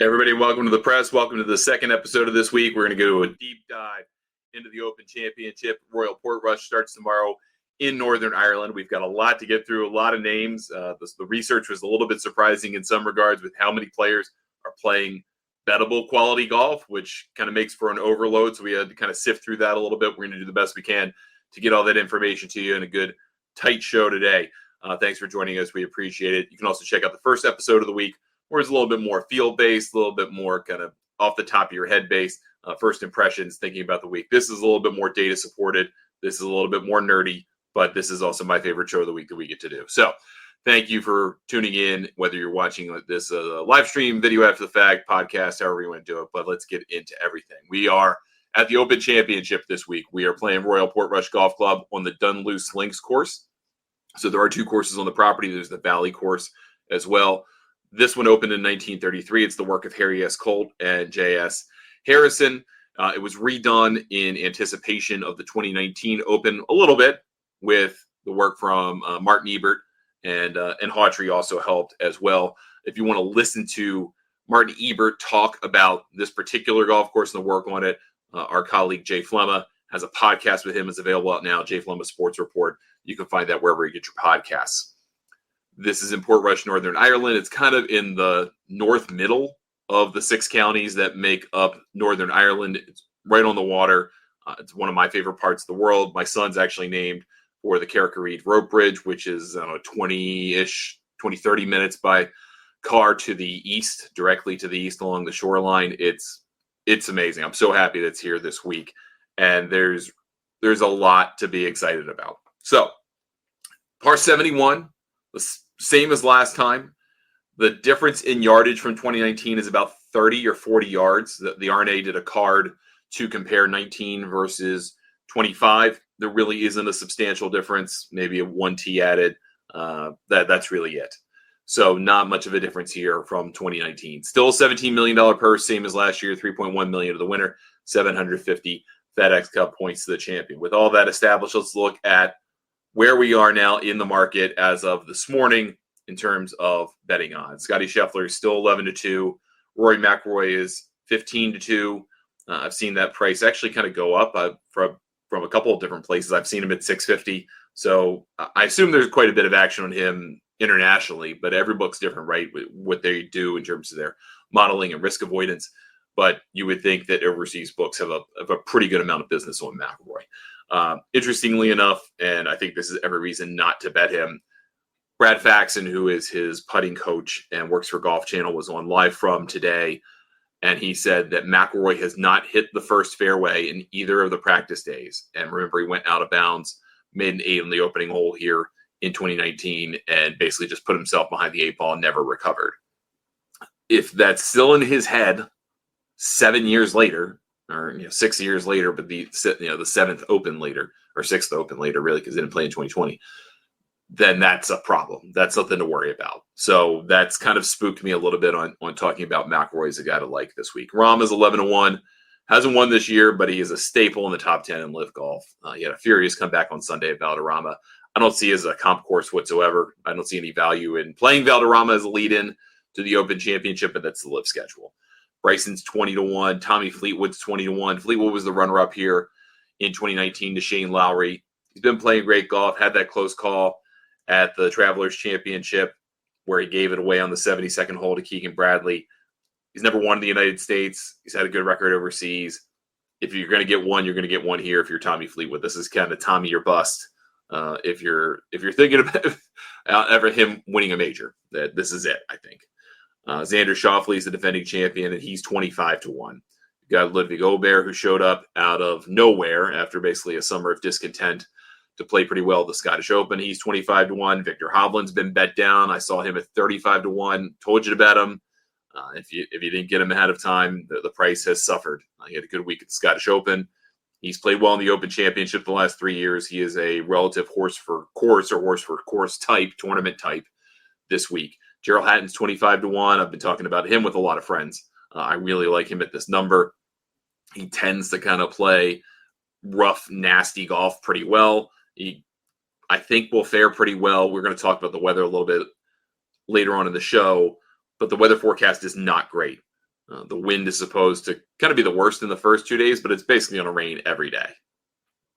Everybody, welcome to the press. Welcome to the second episode of this week. We're going to go a deep dive into the Open Championship. Royal Portrush starts tomorrow in Northern Ireland. We've got a lot to get through, a lot of names. The research was a little bit surprising in some regards with how many players are playing bettable quality golf, which kind of makes for an overload. So we had to kind of sift through that a little bit. We're going to do the best we can to get all that information to you in a good, tight show today. Thanks for joining us. We appreciate it. You can also check out the first episode of the week, where it's a little bit more field-based, a little bit more kind of off the top of your head based, first impressions, thinking about the week. This is a little bit more data-supported. This is a little bit more nerdy, but this is also my favorite show of the week that we get to do. So thank you for tuning in, whether you're watching this live stream, video after the fact, podcast, however you want to do it. But let's get into everything. We are at the Open Championship this week. We are playing Royal Portrush Golf Club on the Dunluce Links course. So there are two courses on the property. There's the Valley course as well. This one opened in 1933. It's the work of Harry S. Colt and J.S. Harrison. It was redone in anticipation of the 2019 Open a little bit with the work from Martin Ebert, and Hawtrey also helped as well. If you want to listen to Martin Ebert talk about this particular golf course and the work on it, our colleague Jay Flemma has a podcast with him. It's available out now, Jay Flemma Sports Report. You can find that wherever you get your podcasts. This is in Portrush, Northern Ireland. It's kind of in the north middle of the 6 counties that make up Northern Ireland. It's right on the water. It's one of my favorite parts of the world. My son's actually named for the Carrick-a-Reed Rope Bridge, which is 20, 30 minutes by car to the east, directly to the east along the shoreline. It's amazing. I'm so happy that's here this week. And there's a lot to be excited about. So, par 71, the same as last time. The difference in yardage from 2019 is about 30 or 40 yards. The R&A did a card to compare 19 versus 25. There really isn't a substantial difference, maybe a 1 tee added. That's really it. So not much of a difference here from 2019. Still a $17 million purse, same as last year, $3.1 million to the winner, 750 FedEx Cup points to the champion. With all that established, let's look at where we are now in the market as of this morning in terms of betting odds. Scotty Scheffler is still 11-2. Rory McIlroy is 15-2. I've seen that price actually kind of go up from a couple of different places. I've seen him at 650. So I assume there's quite a bit of action on him internationally, but every book's different, right? What they do in terms of their modeling and risk avoidance. But you would think that overseas books have a pretty good amount of business on McIlroy. Interestingly enough, and I think this is every reason not to bet him, Brad Faxon, who is his putting coach and works for Golf Channel, was on Live From today, and he said that McIlroy has not hit the first fairway in either of the practice days. And remember, he went out of bounds, made an 8 on the opening hole here in 2019, and basically just put himself behind the 8 ball and never recovered. If that's still in his head 7 years later, or 6 years later, but the 7th Open later, or 6th Open later, really, because they didn't play in 2020, then that's a problem. That's something to worry about. So that's kind of spooked me a little bit on talking about McIlroy as a guy to like this week. Rahm is 11-1, hasn't won this year, but he is a staple in the top 10 in LIV Golf. He had a furious comeback on Sunday at Valderrama. I don't see it as a comp course whatsoever. I don't see any value in playing Valderrama as a lead-in to the Open Championship, but that's the LIV schedule. Bryson's 20-1. Tommy Fleetwood's 20-1. Fleetwood was the runner-up here in 2019 to Shane Lowry. He's been playing great golf, had that close call at the Travelers Championship where he gave it away on the 72nd hole to Keegan Bradley. He's never won in the United States. He's had a good record overseas. If you're going to get one, you're going to get one here if you're Tommy Fleetwood. This is kind of Tommy or bust. If you're thinking about ever him winning a major, that this is it, I think. Xander Schauffele is the defending champion, and he's 25-1. You got Ludwig Aubert, who showed up out of nowhere after basically a summer of discontent to play pretty well at the Scottish Open. He's 25-1. Victor Hovland's been bet down. I saw him at 35-1. Told you to bet him. If you didn't get him ahead of time, the price has suffered. He had a good week at the Scottish Open. He's played well in the Open Championship the last 3 years. He is a relative horse for course type, tournament type this week. Gerald Hatton's 25-1. I've been talking about him with a lot of friends. I really like him at this number. He tends to kind of play rough, nasty golf pretty well. He, I think, will fare pretty well. We're going to talk about the weather a little bit later on in the show, but the weather forecast is not great The wind is supposed to kind of be the worst in the first 2 days, but it's basically going to rain every day.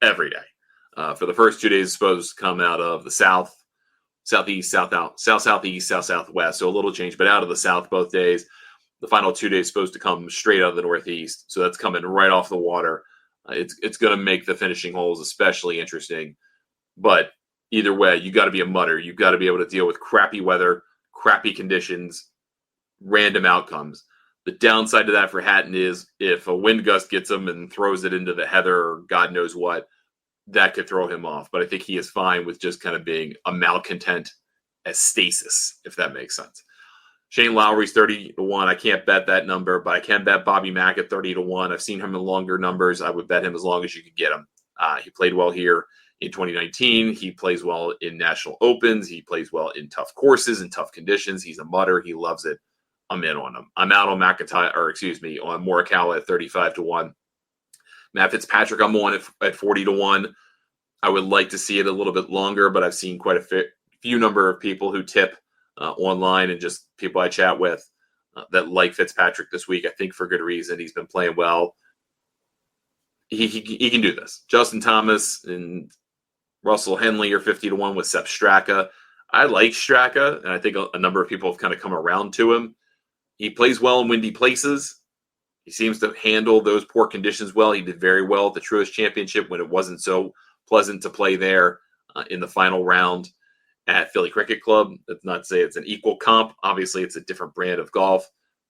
Every day. For the first 2 days, it's supposed to come out of the south, southeast, southeast, southwest. So a little change, but out of the south both days. The final 2 days supposed to come straight out of the northeast. So that's coming right off the water. It's going to make the finishing holes especially interesting. But either way, you got to be a mutter. You've got to be able to deal with crappy weather, crappy conditions, random outcomes. The downside to that for Hatton is if a wind gust gets him and throws it into the heather or God knows what, that could throw him off. But I think he is fine with just kind of being a malcontent as stasis, if that makes sense. Shane Lowry's 30-1. I can't bet that number, but I can bet Bobby Mack at 30-1. I've seen him in longer numbers. I would bet him as long as you could get him. He played well here in 2019. He plays well in national opens. He plays well in tough courses and tough conditions. He's a mutter. He loves it. I'm in on him. I'm out on on Morikawa at 35-1. Matt Fitzpatrick, I'm on at 40-1. I would like to see it a little bit longer, but I've seen quite a few number of people who tip online and just people I chat with that like Fitzpatrick this week. I think for good reason. He's been playing well. He can do this. Justin Thomas and Russell Henley are 50-1 with Sepp Straka. I like Straka, and I think a number of people have kind of come around to him. He plays well in windy places. He seems to handle those poor conditions well. He did very well at the Truist Championship when it wasn't so pleasant to play there in the final round at Philly Cricket Club. That's not to say it's an equal comp. Obviously, it's a different brand of golf,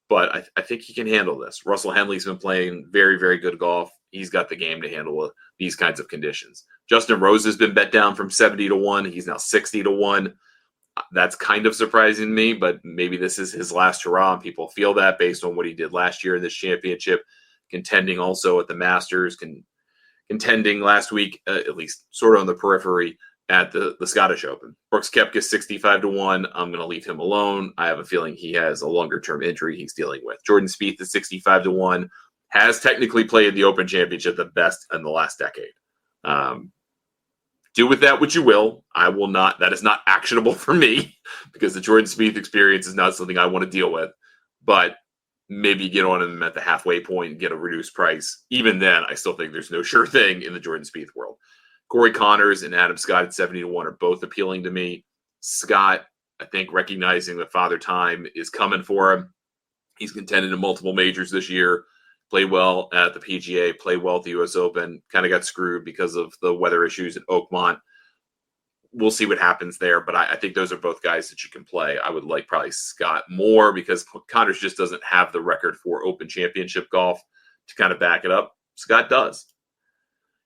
but I think he can handle this. Russell Henley's been playing very, very good golf. He's got the game to handle these kinds of conditions. Justin Rose has been bet down from 70-1. He's now 60-1. That's kind of surprising to me, but maybe this is his last hurrah, and people feel that based on what he did last year in this championship, contending also at the Masters, contending last week, at least sort of on the periphery, at the Scottish Open. Brooks Koepka 65-1. I'm going to leave him alone. I have a feeling he has a longer-term injury he's dealing with. Jordan Spieth is 65-1. Has technically played the Open Championship the best in the last decade. Do with that what you will. I will not. That is not actionable for me because the Jordan Spieth experience is not something I want to deal with. But maybe get on him at the halfway point and get a reduced price. Even then, I still think there's no sure thing in the Jordan Spieth world. Corey Connors and Adam Scott at 70-1 are both appealing to me. Scott, I think, recognizing that Father Time is coming for him. He's contended in multiple majors this year. Played well at the PGA, played well at the U.S. Open, kind of got screwed because of the weather issues at Oakmont. We'll see what happens there, but I think those are both guys that you can play. I would like probably Scott more because Connors just doesn't have the record for Open Championship golf to kind of back it up. Scott does.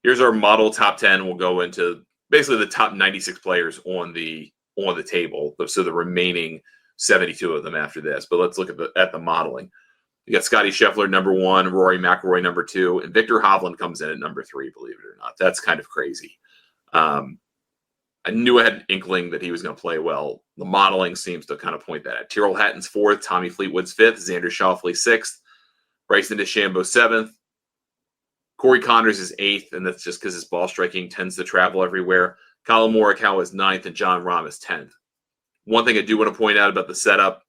Here's our model top 10. We'll go into basically the top 96 players on the table, so the remaining 72 of them after this. But let's look at the modeling. You got Scotty Scheffler, number 1, Rory McIlroy, number 2, and Victor Hovland comes in at number 3, believe it or not. That's kind of crazy. I knew I had an inkling that he was going to play well. The modeling seems to kind of point that at. Tyrrell Hatton's 4th, Tommy Fleetwood's 5th, Xander Schauffele 6th, Bryson DeChambeau 7th, Corey Connors is 8th, and that's just because his ball striking tends to travel everywhere. Colin Morikawa is 9th, and John Rahm is 10th. One thing I do want to point out about the setup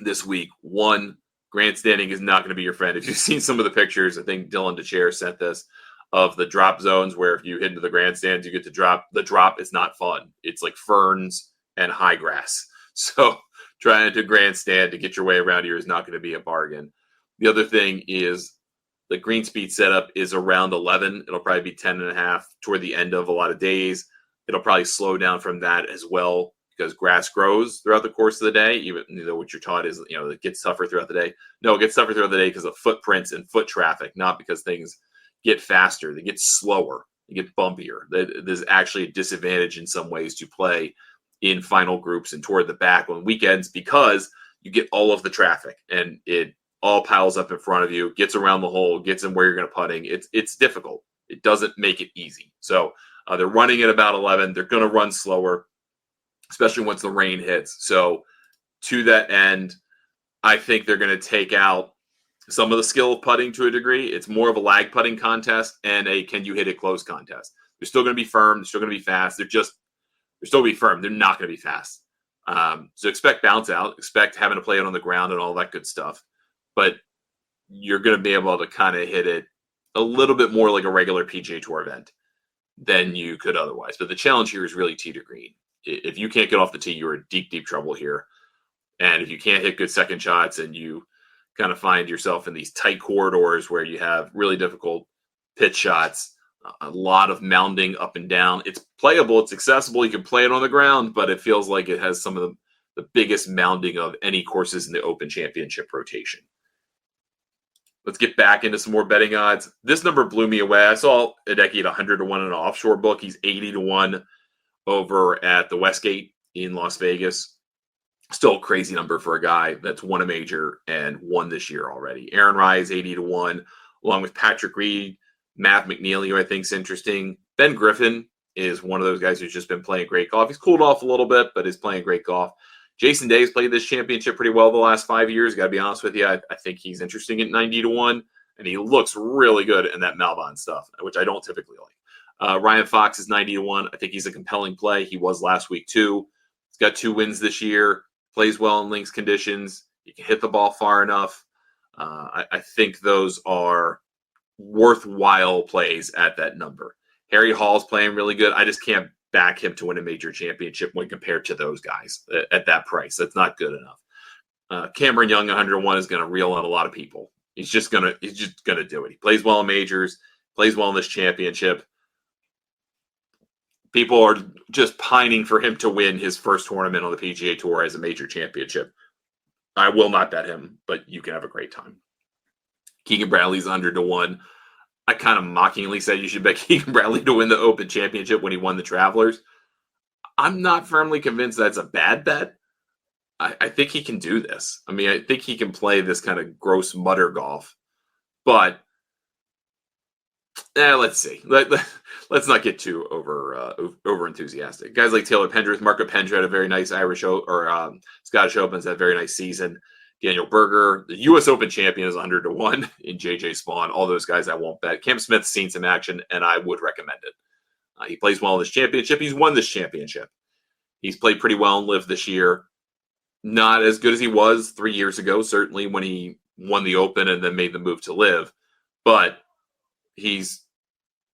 this week, one, grandstanding is not going to be your friend. If you've seen some of the pictures, I think Dylan DeChair sent this, of the drop zones where if you hit into the grandstands, you get to drop. The drop is not fun. It's like ferns and high grass. So trying to grandstand to get your way around here is not going to be a bargain. The other thing is the green speed setup is around 11. It'll probably be 10.5 toward the end of a lot of days. It'll probably slow down from that as well because grass grows throughout the course of the day, even though what you're taught is, it gets tougher throughout the day. No, it gets tougher throughout the day because of footprints and foot traffic, not because things get faster. They get slower. They get bumpier. There's actually a disadvantage in some ways to play in final groups and toward the back on weekends because you get all of the traffic and it all piles up in front of you, gets around the hole, gets in where you're going to putting. It's difficult. It doesn't make it easy. So they're running at about 11. They're going to run slower, especially once the rain hits. So to that end, I think they're going to take out some of the skill of putting to a degree. It's more of a lag putting contest and a can you hit it close contest. They're still going to be firm. They're still going to be fast. They're still going to be firm. They're not going to be fast. So expect bounce out. Expect having to play it on the ground and all that good stuff. But you're going to be able to kind of hit it a little bit more like a regular PGA Tour event than you could otherwise. But the challenge here is really tee to green. If you can't get off the tee, you're in deep, deep trouble here. And if you can't hit good second shots and you kind of find yourself in these tight corridors where you have really difficult pitch shots, a lot of mounding up and down. It's playable. It's accessible. You can play it on the ground, but it feels like it has some of the biggest mounding of any courses in the Open Championship rotation. Let's get back into some more betting odds. This number blew me away. I saw Hideki at 100 to 1 in an offshore book. He's 80 to 1 over at the Westgate in Las Vegas. Still a crazy number for a guy that's won a major and won this year already. Aaron Rai is 80 to 1, along with Patrick Reed, Matt McNeely, who I think is interesting. Ben Griffin is one of those guys who's just been playing great golf. He's cooled off a little bit, but is playing great golf. Jason Day has played this championship pretty well the last 5 years. Got to be honest with you. I think he's interesting at 90 to 1, and he looks really good in that Malbon stuff, which I don't typically like. Ryan Fox is 90 to 1. I think he's a compelling play. He was last week too. He's got 2 wins this year, plays well in links conditions. He can hit the ball far enough. I think those are worthwhile plays at that number. Harry Hall's playing really good. I just can't back him to win a major championship when compared to those guys at that price. That's not good enough. Cameron Young, 101, is going to reel on a lot of people. He's just gonna do it. He plays well in majors, plays well in this championship. People are just pining for him to win his first tournament on the PGA Tour as a major championship. I will not bet him, but you can have a great time. Keegan Bradley's 100 to 1. I kind of mockingly said you should bet Keegan Bradley to win the Open Championship when he won the Travelers. I'm not firmly convinced that's a bad bet. I think he can do this. I mean, I think he can play this kind of gross mutter golf. But let's see. Let's not get too over enthusiastic. Guys like Taylor Pendrith, Marco Pendrith had a very nice Scottish Opens, had a very nice season. Daniel Berger, the U.S. Open champion, is 100 to 1 in J.J. Spawn. All those guys I won't bet. Cam Smith's seen some action, and I would recommend it. He plays well in this championship. He's won this championship. He's played pretty well in LIV this year. Not as good as he was 3 years ago, certainly when he won the Open and then made the move to LIV. But he's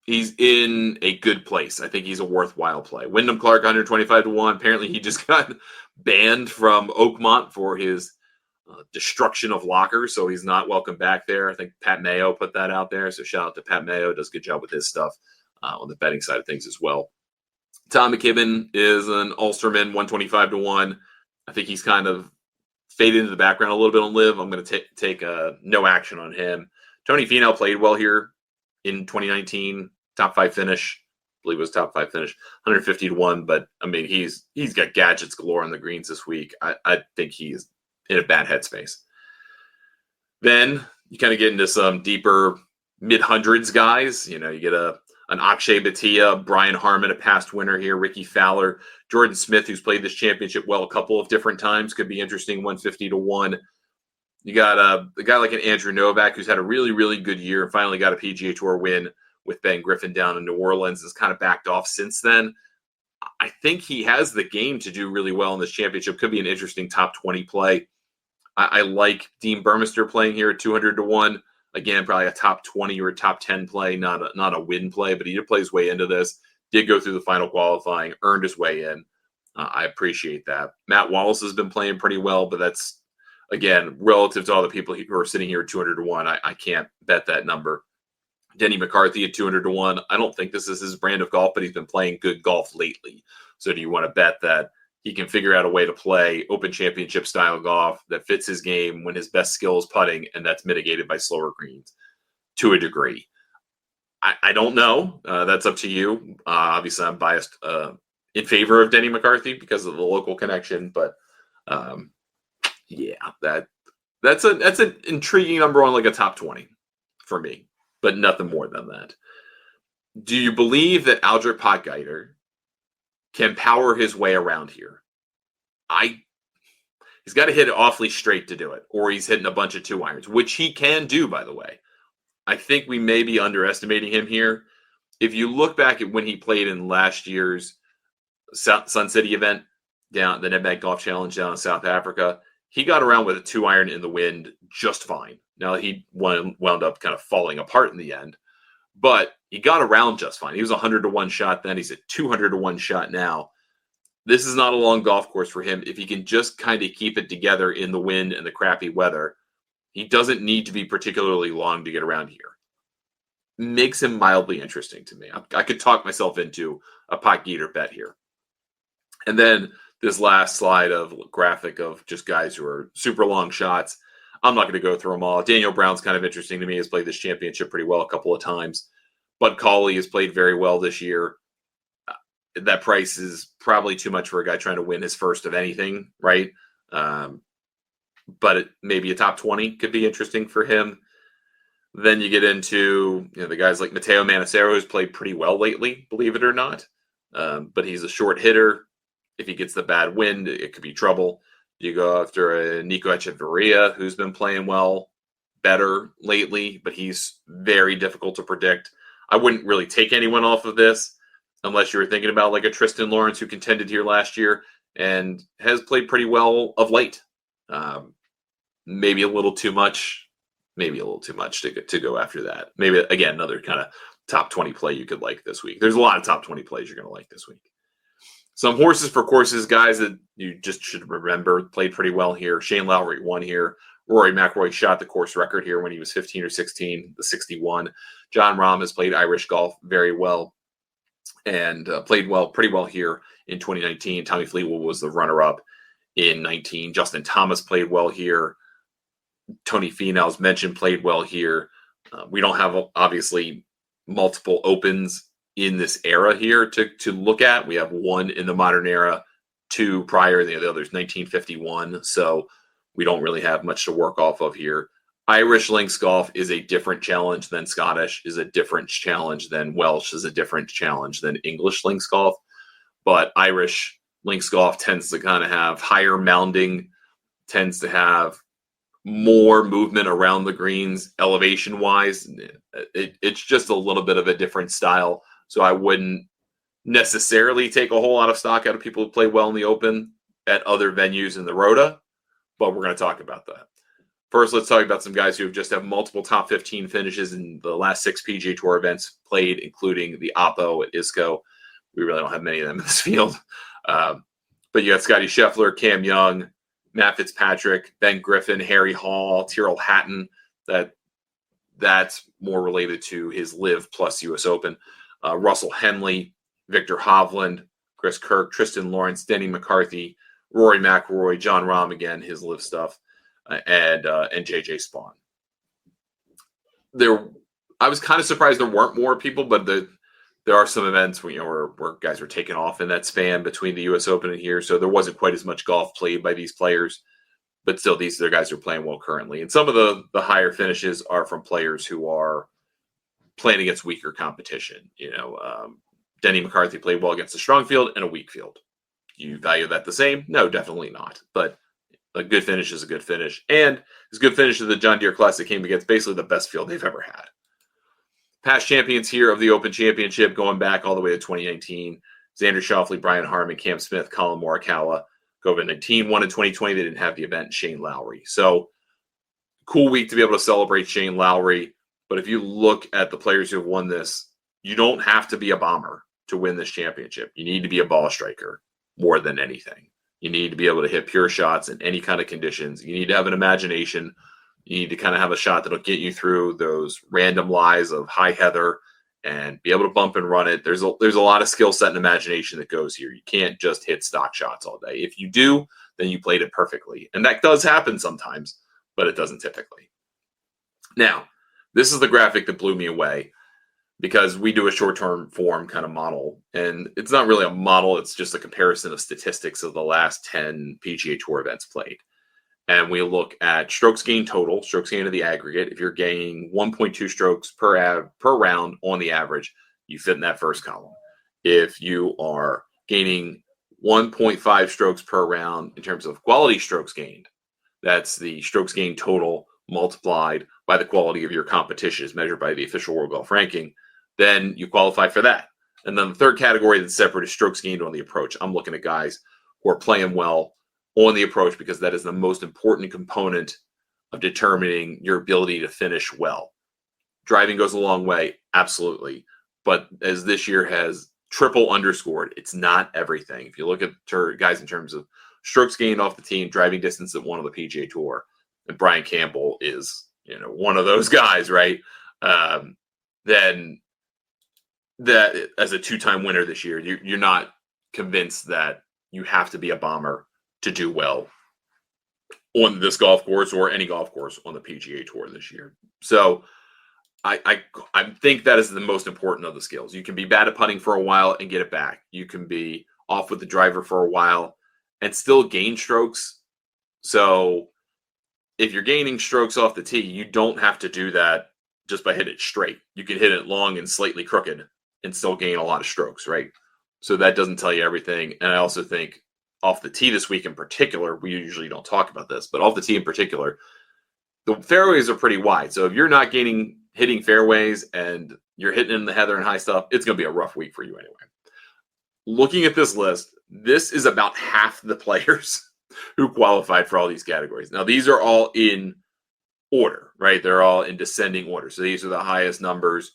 in a good place. I think he's a worthwhile play. Wyndham Clark, 125 to 1. Apparently, he just got banned from Oakmont for his destruction of lockers, so he's not welcome back there. I think Pat Mayo put that out there, so shout out to Pat Mayo. Does a good job with his stuff on the betting side of things as well. Tom McKibben is an Ulsterman, 125 to 1. I think he's kind of faded into the background a little bit on LIV. I'm going to take no action on him. Tony Finau played well here in 2019. Top 5 finish. I believe it was top 5 finish. 150 to 1, but I mean, he's got gadgets galore on the greens this week. I think he's in a bad headspace. Then you kind of get into some deeper mid-hundreds guys. You know, you get an Akshay Bhatia, Brian Harmon, a past winner here, Ricky Fowler, Jordan Smith, who's played this championship well a couple of different times, could be interesting, 150 to 1. You got a guy like an Andrew Novak, who's had a really, really good year and finally got a PGA Tour win with Ben Griffin down in New Orleans. Has kind of backed off since then. I think he has the game to do really well in this championship. Could be an interesting top 20 play. I like Dean Burmester playing here at 200 to 1. Again, probably a top 20 or a top 10 play, not a win play, but he did play his way into this. Did go through the final qualifying, earned his way in. I appreciate that. Matt Wallace has been playing pretty well, but that's, again, relative to all the people who are sitting here at 200 to 1. I can't bet that number. Denny McCarthy at 200 to 1. I don't think this is his brand of golf, but he's been playing good golf lately. So do you want to bet that he can figure out a way to play Open Championship style golf that fits his game when his best skill is putting, and that's mitigated by slower greens to a degree? I don't know. That's up to you. Obviously, I'm biased in favor of Denny McCarthy because of the local connection, but yeah, that's an intriguing number on like a top 20 for me, but nothing more than that. Do you believe that Aldrich Potgieter can power his way around here? He's got to hit it awfully straight to do it, or he's hitting a bunch of 2-irons, which he can do, by the way. I think we may be underestimating him here. If you look back at when he played in last year's Sun City event, down the Nedbank Golf Challenge down in South Africa, he got around with a 2-iron in the wind just fine. Now, he wound up kind of falling apart in the end, but he got around just fine. He was 100 to 1 shot then. He's at 200 to 1 shot now. This is not a long golf course for him. If he can just kind of keep it together in the wind and the crappy weather, he doesn't need to be particularly long to get around here. Makes him mildly interesting to me. I could talk myself into a pot geeter bet here. And then this last slide of graphic of just guys who are super long shots. I'm not going to go through them all. Daniel Brown's kind of interesting to me. Has played this championship pretty well a couple of times. Bud Cauley has played very well this year. That price is probably too much for a guy trying to win his first of anything, right? But maybe a top 20 could be interesting for him. Then you get into the guys like Matteo Manassero, who's played pretty well lately, believe it or not. But he's a short hitter. If he gets the bad wind, it could be trouble. You go after a Nico Echeverria, who's been playing better lately, but he's very difficult to predict. I wouldn't really take anyone off of this unless you were thinking about like a Tristan Lawrence, who contended here last year and has played pretty well of late. Maybe a little too much to go after that. Maybe, again, another kind of top 20 play you could like this week. There's a lot of top 20 plays you're going to like this week. Some horses for courses, guys that you just should remember played pretty well here. Shane Lowry won here. Rory McIlroy shot the course record here when he was 15 or 16, the 61. John Rahm has played Irish golf very well and played pretty well here in 2019. Tommy Fleetwood was the runner-up in 19. Justin Thomas played well here. Tony Finau, as mentioned, played well here. We don't have, obviously, multiple opens in this era here to look at. We have one in the modern era, two prior, the other's 1951. So we don't really have much to work off of here. Irish links golf is a different challenge than Scottish, is a different challenge than Welsh, is a different challenge than English links golf. But Irish links golf tends to kind of have higher mounding, tends to have more movement around the greens elevation-wise. It's just a little bit of a different style. So I wouldn't necessarily take a whole lot of stock out of people who play well in the Open at other venues in the Rota, but we're going to talk about that. First, let's talk about some guys who just have multiple top 15 finishes in the last 6 PGA Tour events played, including the Oppo at ISCO. We really don't have many of them in this field. But you got Scotty Scheffler, Cam Young, Matt Fitzpatrick, Ben Griffin, Harry Hall, Tyrrell Hatton. That's more related to his LIV plus U.S. Open. Russell Henley, Victor Hovland, Chris Kirk, Tristan Lawrence, Denny McCarthy, Rory McIlroy, John Rahm, again, his LIV stuff, and JJ Spawn. I was kind of surprised there weren't more people, but there are some events where guys were taken off in that span between the U.S. Open and here, so there wasn't quite as much golf played by these players. But still, these are guys who are playing well currently. And some of the higher finishes are from players who are playing against weaker competition. Denny McCarthy played well against a strong field and a weak field. Do you value that the same? No, definitely not. But a good finish is a good finish. And his good finish of the John Deere Classic came against basically the best field they've ever had. Past champions here of the Open Championship, going back all the way to 2019, Xander Schauffele, Brian Harman, Cam Smith, Colin Morikawa. COVID-19 won in 2020. They didn't have the event. Shane Lowry. So cool week to be able to celebrate Shane Lowry. But if you look at the players who have won this, you don't have to be a bomber to win this championship. You need to be a ball striker more than anything. You need to be able to hit pure shots in any kind of conditions. You need to have an imagination. You need to kind of have a shot that'll get you through those random lies of high heather and be able to bump and run it. There's a lot of skill set and imagination that goes here. You can't just hit stock shots all day. If you do, then you played it perfectly. And that does happen sometimes, but it doesn't typically. Now, this is the graphic that blew me away because we do a short-term form kind of model. And it's not really a model. It's just a comparison of statistics of the last 10 PGA Tour events played. And we look at strokes gained total, strokes gained of the aggregate. If you're gaining 1.2 strokes per round on the average, you fit in that first column. If you are gaining 1.5 strokes per round in terms of quality strokes gained, that's the strokes gained total multiplied by the quality of your competition as measured by the official World Golf Ranking, then you qualify for that. And then the third category that's separate is strokes gained on the approach. I'm looking at guys who are playing well on the approach because that is the most important component of determining your ability to finish well. Driving goes a long way, absolutely. But as this year has triple underscored, it's not everything. If you look at guys in terms of strokes gained off the team, driving distance that won on the PGA Tour, and Brian Campbell is, one of those guys, right? Then that as a two-time winner this year, you're not convinced that you have to be a bomber to do well on this golf course or any golf course on the PGA Tour this year. So I think that is the most important of the skills. You can be bad at putting for a while and get it back. You can be off with the driver for a while and still gain strokes. So if you're gaining strokes off the tee, you don't have to do that just by hitting it straight. You can hit it long and slightly crooked and still gain a lot of strokes, right? So that doesn't tell you everything. And I also think off the tee this week in particular, we usually don't talk about this, but off the tee in particular, the fairways are pretty wide. So if you're not hitting fairways and you're hitting in the heather and high stuff, it's going to be a rough week for you anyway. Looking at this list, this is about half the players who qualified for all these categories. Now, these are all in order, right? They're all in descending order. So these are the highest numbers.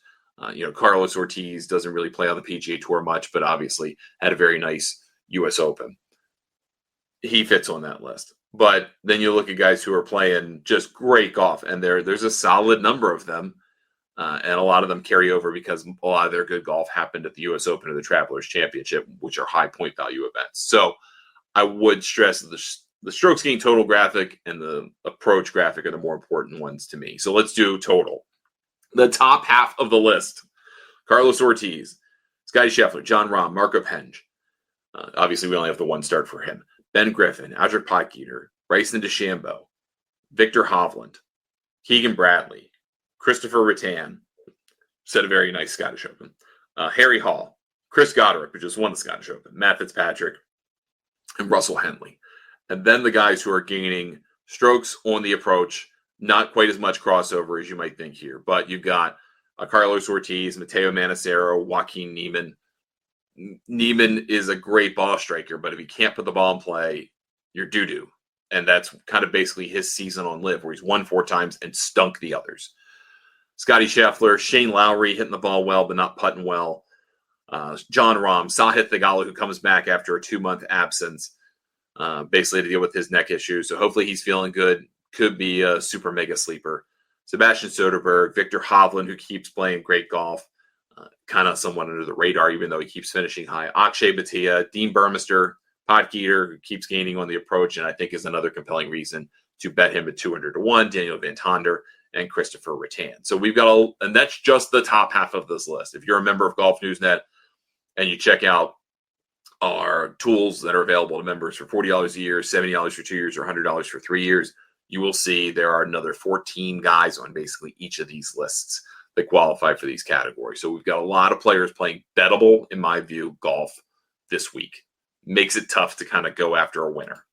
Carlos Ortiz doesn't really play on the PGA Tour much, but obviously had a very nice U.S. Open. He fits on that list. But then you look at guys who are playing just great golf, and there's a solid number of them, and a lot of them carry over because a lot of their good golf happened at the U.S. Open or the Travelers Championship, which are high point value events. So I would stress the strokes gain total graphic and the approach graphic are the more important ones to me. So let's do total. The top half of the list: Carlos Ortiz, Scottie Scheffler, Jon Rahm, Marco Penge. Obviously, we only have the one start for him. Ben Griffin, Adric Potgieter, Bryson DeChambeau, Victor Hovland, Keegan Bradley, Christopher Rattan, set a very nice Scottish Open, Harry Hall, Chris Goderick, who just won the Scottish Open, Matt Fitzpatrick, and Russell Henley. And then the guys who are gaining strokes on the approach, not quite as much crossover as you might think here, but you've got Carlos Ortiz, Matteo Manassero, Joaquin Niemann. Niemann is a great ball striker, but if he can't put the ball in play, you're doo-doo. And that's kind of basically his season on LIV, where he's won 4 times and stunk the others. Scottie Scheffler, Shane Lowry hitting the ball well, but not putting well. Jon Rahm, Sahith Theegala, who comes back after a 2-month absence, basically to deal with his neck issues. So hopefully he's feeling good. Could be a super mega sleeper. Sebastian Soderberg, Victor Hovland, who keeps playing great golf. Kind of somewhat under the radar, even though he keeps finishing high. Akshay Bhatia, Dean Burmester, Potgieter, who keeps gaining on the approach, and I think is another compelling reason to bet him at 200-1. Daniel Van Tonder and Christopher Rattan. So we've got and that's just the top half of this list. If you're a member of Golf Newsnet and you check out our tools that are available to members for $40 a year, $70 for 2 years, or $100 for 3 years, you will see there are another 14 guys on basically each of these lists that qualify for these categories. So we've got a lot of players playing bettable, in my view, golf this week. Makes it tough to kind of go after a winner.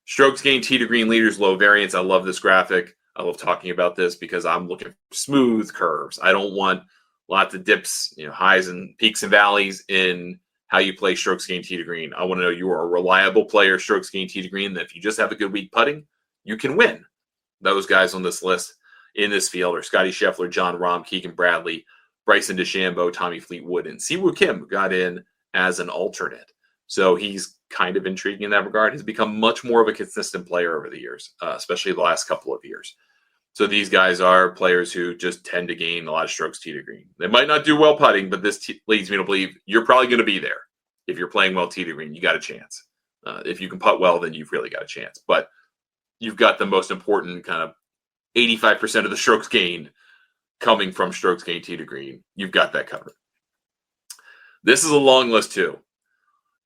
Strokes gained, tee to green leaders, low variance. I love this graphic. I love talking about this because I'm looking for smooth curves. I don't want lots of dips, highs and peaks and valleys in how you play strokes gained, tee to green. I want to know you are a reliable player, strokes gained, tee to green, that if you just have a good week putting, you can win. Those guys on this list in this field are Scottie Scheffler, Jon Rahm, Keegan Bradley, Bryson DeChambeau, Tommy Fleetwood, and Siwoo Kim got in as an alternate. So he's kind of intriguing in that regard. He's become much more of a consistent player over the years, especially the last couple of years. So these guys are players who just tend to gain a lot of strokes tee to green. They might not do well putting, but this leads me to believe you're probably going to be there. If you're playing well tee to green, you got a chance. If you can putt well, then you've really got a chance. But you've got the most important kind of 85% of the strokes gained coming from strokes gained tee to green. You've got that covered. This is a long list too.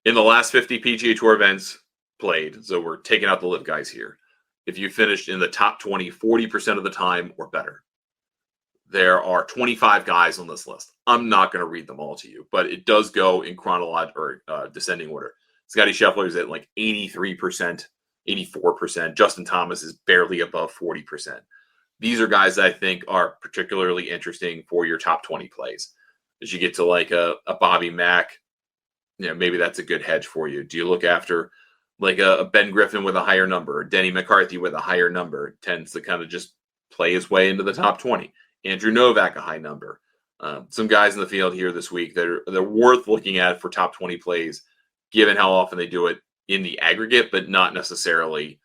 In the last 50 PGA Tour events played, so we're taking out the LIV guys here, if you finished in the top 20, 40% of the time or better, there are 25 guys on this list. I'm not going to read them all to you, but it does go in chronological or descending order. Scottie Scheffler is at like 83%, 84%. Justin Thomas is barely above 40%. These are guys that I think are particularly interesting for your top 20 plays. As you get to like a Bobby Mack, maybe that's a good hedge for you. Do you look after like a Ben Griffin with a higher number, or Denny McCarthy with a higher number tends to kind of just play his way into the top 20. Andrew Novak, a high number. Some guys in the field here this week that they're worth looking at for top 20 plays, given how often they do it in the aggregate, but not necessarily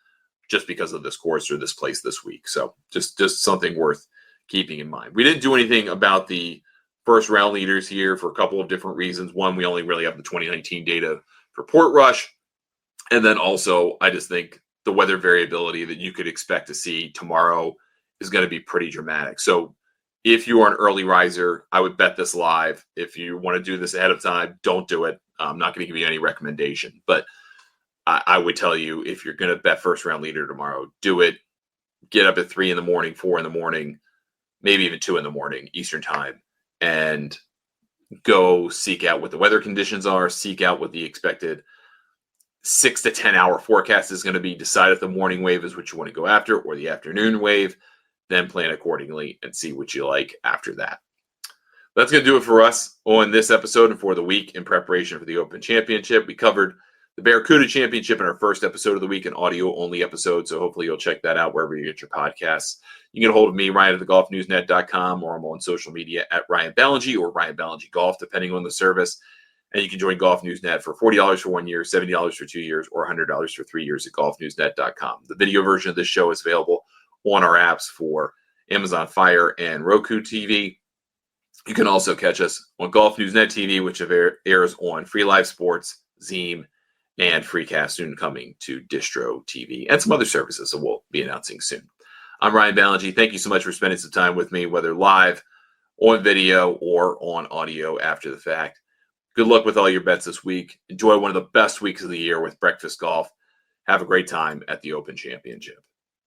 just because of this course or this place this week. So just something worth keeping in mind. We didn't do anything about the first round leaders here for a couple of different reasons. One, we only really have the 2019 data for Portrush. And then also, I just think the weather variability that you could expect to see tomorrow is going to be pretty dramatic. So if you are an early riser, I would bet this live. If you want to do this ahead of time, don't do it. I'm not going to give you any recommendation. But I would tell you, if you're going to bet first round leader tomorrow, do it. Get up at 3 a.m, 4 a.m, maybe even 2 a.m. Eastern time, and go seek out what the weather conditions are, seek out what the expected 6 to 10 hour forecast is going to be. Decide if the morning wave is what you want to go after or the afternoon wave, then plan accordingly and see what you like after that. That's going to do it for us on this episode and for the week in preparation for the Open Championship. We covered the Barracuda Championship in our first episode of the week, an audio-only episode, so hopefully you'll check that out wherever you get your podcasts. You can get a hold of me, Ryan, at thegolfnewsnet.com, or I'm on social media at Ryan Ballingy or Ryan Ballingy Golf, depending on the service. And you can join Golf Newsnet for $40 for 1 year, $70 for 2 years, or $100 for 3 years at golfnewsnet.com. The video version of this show is available on our apps for Amazon Fire and Roku TV. You can also catch us on Golf Newsnet TV, which airs on Free Live Sports, Zeem, and Freecast, soon coming to Distro TV, and some other services that we'll be announcing soon. I'm Ryan Ballingy. Thank you so much for spending some time with me, whether live, on video, or on audio after the fact. Good luck with all your bets this week. Enjoy one of the best weeks of the year with Breakfast Golf. Have a great time at the Open Championship.